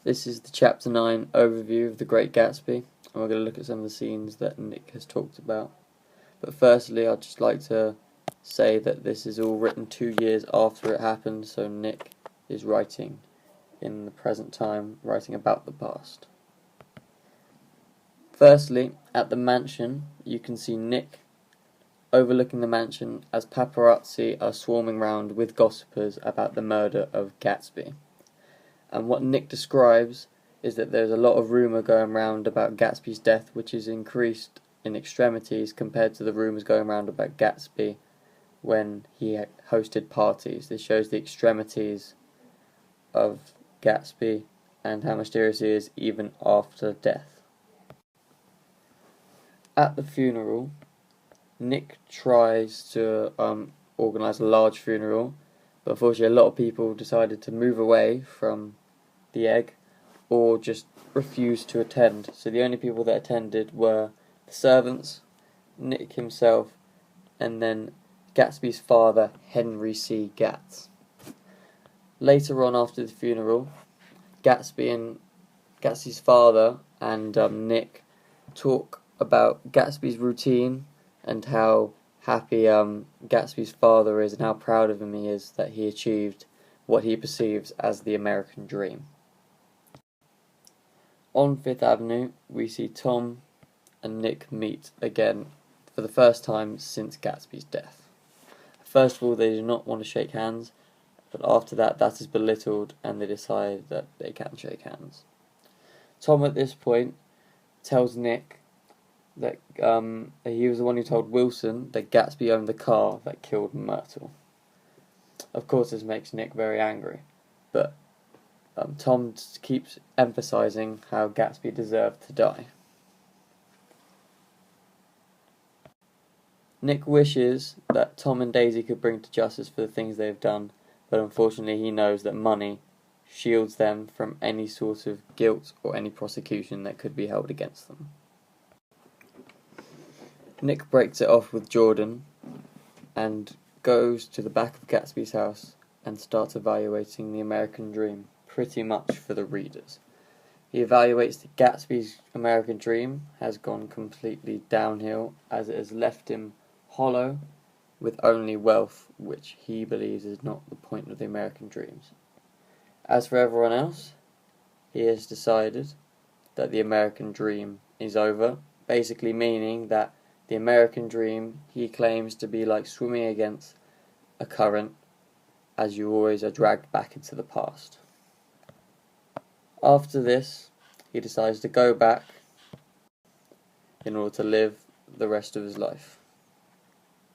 This is the Chapter 9 overview of The Great Gatsby, and we're going to look at some of the scenes that Nick has talked about. But firstly, I'd just like to say that this is all written 2 years after it happened, so Nick is writing in the present time, writing about the past. Firstly, at the mansion, you can see Nick overlooking the mansion as paparazzi are swarming round with gossipers about the murder of Gatsby. And what Nick describes is that there's a lot of rumour going round about Gatsby's death, which is increased in extremities compared to the rumours going round about Gatsby when he hosted parties. This shows the extremities of Gatsby and how mysterious he is even after death. At the funeral, Nick tries to organise a large funeral, but unfortunately a lot of people decided to move away from the egg or just refused to attend. So the only people that attended were the servants, Nick himself, and then Gatsby's father, Henry C. Gatz. Later on after the funeral, Gatsby's father and Nick talk about Gatsby's routine and how happy Gatsby's father is and how proud of him he is that he achieved what he perceives as the American dream. On Fifth Avenue, we see Tom and Nick meet again for the first time since Gatsby's death. First of all, they do not want to shake hands, but after that is belittled and they decide that they can shake hands. Tom at this point tells Nick that he was the one who told Wilson that Gatsby owned the car that killed Myrtle. Of course, this makes Nick very angry, but Tom keeps emphasising how Gatsby deserved to die. Nick wishes that Tom and Daisy could bring to justice for the things they've done, but unfortunately he knows that money shields them from any sort of guilt or any prosecution that could be held against them. Nick breaks it off with Jordan and goes to the back of Gatsby's house and starts evaluating the American dream, pretty much for the readers. He evaluates that Gatsby's American dream has gone completely downhill as it has left him hollow with only wealth, which he believes is not the point of the American dreams. As for everyone else, he has decided that the American dream is over, basically meaning that the American dream he claims to be like swimming against a current, as you always are dragged back into the past. After this, he decides to go back in order to live the rest of his life.